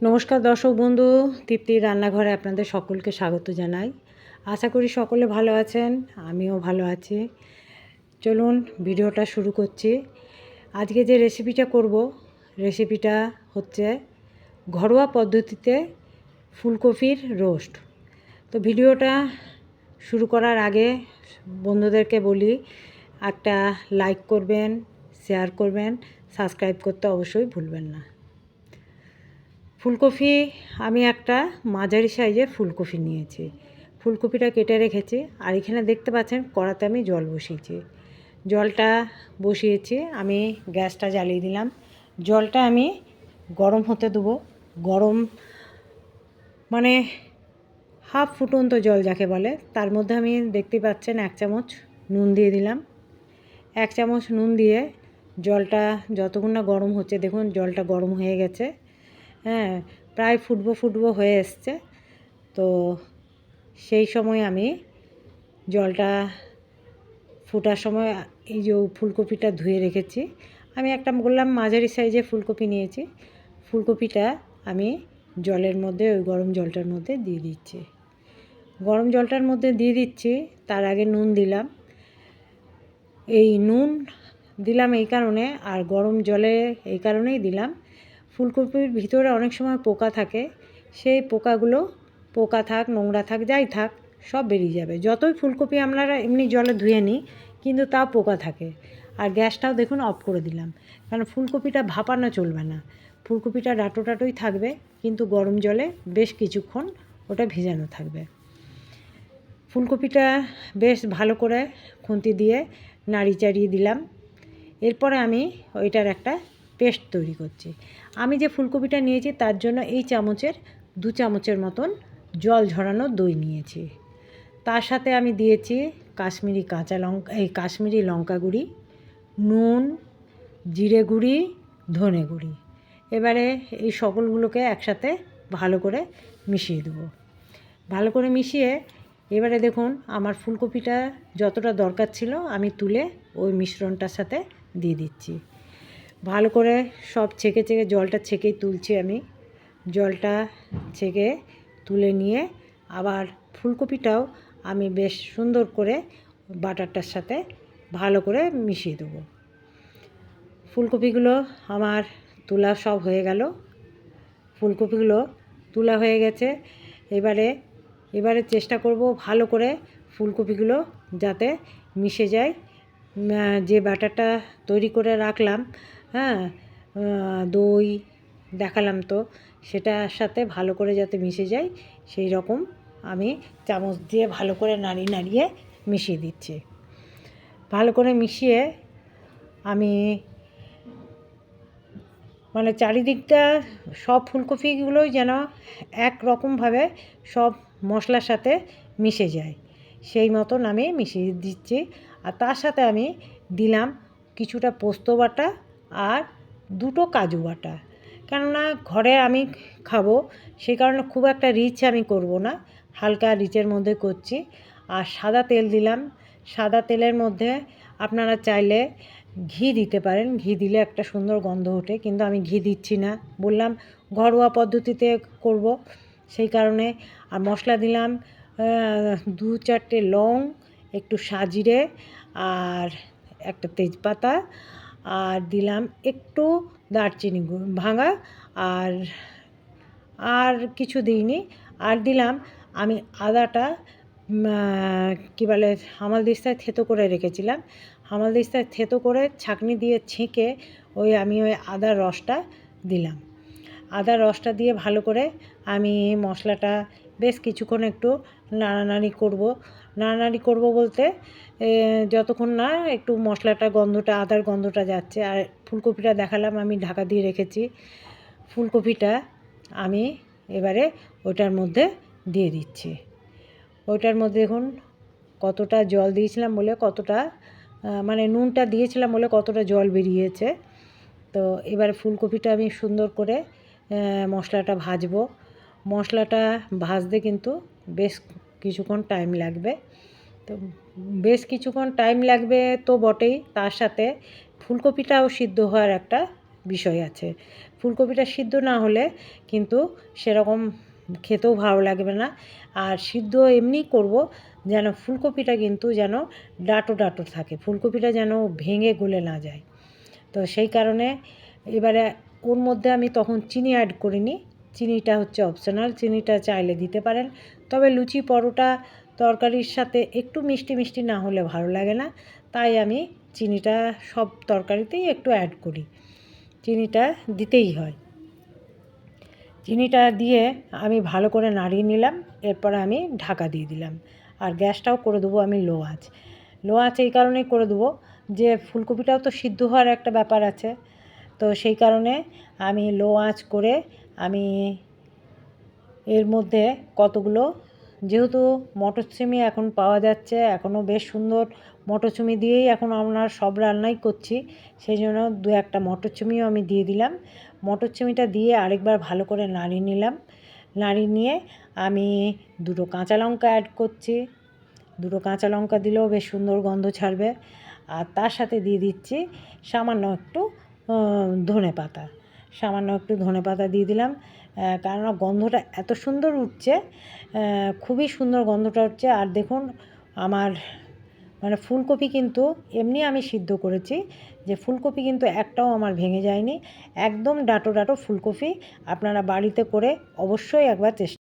নমস্কার দর্শক বন্ধু, তৃপ্তির রান্নাঘরে আপনাদের সকলকে স্বাগত জানাই। আশা করি সকলে ভালো আছেন, আমিও ভালো আছি। চলুন ভিডিওটা শুরু করছি। আজকে যে রেসিপিটা করব, রেসিপিটা হচ্ছে ঘরোয়া পদ্ধতিতে ফুলকপির রোস্ট। তো ভিডিওটা শুরু করার আগে বন্ধুদেরকে বলি, একটা লাইক করবেন, শেয়ার করবেন, সাবস্ক্রাইব করতে অবশ্যই ভুলবেন না। ফুলকপি আমি একটা মাঝারি সাইজের ফুলকপি নিয়েছি। ফুলকপিটা কেটে রেখেছি। আর এখানে দেখতে পাচ্ছেন কড়াতে আমি জল বসিয়েছি। জলটা বসিয়েছি, আমি গ্যাসটা জ্বালিয়ে দিলাম। জলটা আমি গরম হতে দেবো। গরম মানে হাফ ফুটন্ত জল যাকে বলে, তার মধ্যে আমি দেখতে পাচ্ছেন 1 চামচ নুন দিয়ে দিলাম। 1 চামচ নুন দিয়ে জলটা যতক্ষণ না গরম হচ্ছে, দেখুন জলটা গরম হয়ে গেছে। হ্যাঁ, প্রায় ফুটবো হয়ে এসছে। তো সেই সময় আমি জলটা ফোটার সময় এই যে ফুলকপিটা ধুয়ে রেখেছি, আমি একটা বললাম মাঝারি সাইজের ফুলকপি নিয়েছি। ফুলকপিটা আমি জলের মধ্যে, ওই গরম জলটার মধ্যে দিয়ে দিচ্ছি। গরম জলটার মধ্যে দিয়ে দিচ্ছি, তার আগে নুন দিলাম। এই নুন দিলাম এই কারণে, আর গরম জলে এই কারণেই দিলাম, ফুলকপির ভিতরে অনেক সময় পোকা থাকে। সেই পোকাগুলো, পোকা থাক, নোংরা থাক, যাই থাক, সব বেরিয়ে যাবে। যতই ফুলকপি আমরা এমনি জলে ধুয়ে নিই, কিন্তু তাও পোকা থাকে। আর গ্যাসটাও দেখুন অফ করে দিলাম, কারণ ফুলকপিটা ভাপানো চলবে না। ফুলকপিটা ডাঁটোই থাকবে, কিন্তু গরম জলে বেশ কিছুক্ষণ ওটা ভেজানো থাকবে। ফুলকপিটা বেশ ভালো করে খুন্তি দিয়ে নাড়ি চাড়িয়ে দিলাম। এরপরে আমি ওইটার একটা পেস্ট তৈরি করছি। আমি যে ফুলকপিটা নিয়েছি তার জন্য এই চামচের 2 চামচের মতন জল ঝরানো দই নিয়েছি। তার সাথে আমি দিয়েছি কাশ্মীরি লঙ্কা গুঁড়ি, নুন, জিরে গুঁড়ি, ধনে গুঁড়ি। এবারে এই সকলগুলোকে একসাথে ভালো করে মিশিয়ে দেবো। ভালো করে মিশিয়ে এবারে দেখুন আমার ফুলকপিটা যতটা দরকার ছিল আমি তুলে ওই মিশ্রণটার সাথে দিয়ে দিচ্ছি। ভালো করে সব ছেঁকে জলটা ছেঁকেই তুলছি আমি। জলটা ছেঁকে তুলে নিয়ে আবার ফুলকপিটাও আমি বেশ সুন্দর করে বাটারটার সাথে ভালো করে মিশিয়ে দেবো। ফুলকপিগুলো আমার তোলা সব হয়ে গেল। ফুলকপিগুলো তোলা হয়ে গেছে। এবারে চেষ্টা করব ভালো করে ফুলকপিগুলো যাতে মিশে যায়। যে ব্যাটারটা তৈরি করে রাখলাম, হ্যাঁ, দই দেখালাম তো, সেটার সাথে ভালো করে যাতে মিশে যায় সেই রকম আমি চামচ দিয়ে ভালো করে নাড়িয়ে মিশিয়ে দিচ্ছি। ভালো করে মিশিয়ে আমি চারিদিকটা সব ফুলকপিগুলোই যেন এক রকমভাবে সব মশলার সাথে মিশে যায়, সেই মতন আমি মিশিয়ে দিচ্ছি। আর তার সাথে আমি দিলাম কিছুটা পোস্ত বাটা আর 2টো কাজু বাটা। কেননা ঘরে আমি খাবো, সেই কারণে খুব একটা রিচ আমি করব না, হালকা রিচের মধ্যে করছি। আর সাদা তেল দিলাম। সাদা তেলের মধ্যে আপনারা চাইলে ঘি দিতে পারেন, ঘি দিলে একটা সুন্দর গন্ধ ওঠে, কিন্তু আমি ঘি দিচ্ছি না, বললাম ঘরোয়া পদ্ধতিতে করব সেই কারণে। আর মশলা দিলাম 2-4টে লং, একটু সাজিরে, আর একটা তেজপাতা, আর দিলাম একটু দারচিনি ভাঙা, আর আর কিছু দিইনি। আর দিলাম আমি আদাটা কী বলে হামালদিস্তায় থেতো করে রেখেছিলাম। হামালদিস্তায় থেতো করে ছাঁকনি দিয়ে ছেঁকে আমি ওই আদার রসটা দিলাম। আদার রসটা দিয়ে ভালো করে আমি মশলাটা বেশ কিছুক্ষণ একটু নাড়ানাড়ি করব বলতে যতক্ষণ না একটু মশলাটা গন্ধটা, আদার গন্ধটা যাচ্ছে। আর ফুলকপিটা দেখালাম আমি ঢাকা দিয়ে রেখেছি। ফুলকপিটা আমি এবারে ওটার মধ্যে দিয়ে দিচ্ছি। ওইটার মধ্যে দেখুন কতটা জল দিয়েছিলাম বলে কতটা নুনটা দিয়েছিলাম বলে কতটা জল বেরিয়েছে। তো এবার ফুলকপিটা আমি সুন্দর করে মশলাটা ভাজবো। মশলাটা ভাজতে কিন্তু বেশ কিছুক্ষণ টাইম লাগবে। তো বেশ কিছুক্ষণ টাইম লাগবে তো বটেই, তার সাথে ফুলকপিটাও সিদ্ধ হওয়ার একটা বিষয় আছে। ফুলকপিটা সিদ্ধ না হলে কিন্তু সেরকম খেতেও ভালো লাগবে না। আর সিদ্ধ এমনিই করব যেন ফুলকপিটা কিন্তু যেন ডাঁটো ডাঁটো থাকে, ফুলকপিটা যেন ভেঙে গলে না যায়। তো সেই কারণে এবারে ওর মধ্যে আমি তখন চিনি অ্যাড করিনি, চিনিটা হচ্ছে অপশনাল, চিনিটা চাইলে দিতে পারেন। তবে লুচি পরোটা তরকারির সাথে একটু মিষ্টি মিষ্টি না হলে ভালো লাগে না, তাই আমি চিনিটা সব তরকারিতেই একটু অ্যাড করি, চিনিটা দিতেই হয়। চিনিটা দিয়ে আমি ভালো করে নাড়িয়ে নিলাম, এরপরে আমি ঢাকা দিয়ে দিলাম। আর গ্যাসটাও করে দেবো আমি লো আঁচ। লো আঁচ এই কারণেই করে দেবো যে ফুলকপিটাও তো সিদ্ধ হওয়ার একটা ব্যাপার আছে। তো সেই কারণে আমি লো আঁচ করে আমি এর মধ্যে কতগুলো, যেহেতু মটরশুঁটি এখন পাওয়া যাচ্ছে, এখনও বেশ সুন্দর মটরশুঁটি দিয়েই এখন আমরা সব রান্নাই করছি, সেই জন্য দু একটা মটরশুঁটিও আমি দিয়ে দিলাম। মটরশুঁটিটা দিয়ে আরেকবার ভালো করে নাড়িয়ে নিলাম। নাড়িয়ে নিয়ে আমি দুটো কাঁচা লঙ্কা অ্যাড করছি, দুটো কাঁচা লঙ্কা দিলেও বেশ সুন্দর গন্ধ ছাড়বে। আর তার সাথে দিয়ে দিচ্ছি সামান্য একটু ধনে পাতা, সামান্য একটু ধনে পাতা দিয়ে দিলাম, কেননা গন্ধটা এত সুন্দর উঠছে, খুবই সুন্দর গন্ধটা উঠছে। আর দেখুন আমার মানে ফুলকপি কিন্তু এমনি আমি সিদ্ধ করেছি, যে ফুলকপি কিন্তু একটাও আমার ভেঙে যায়নি, একদম ডাঁটো ডাঁটো ফুলকপি। আপনারা বাড়িতে করে অবশ্যই একবার চেষ্টা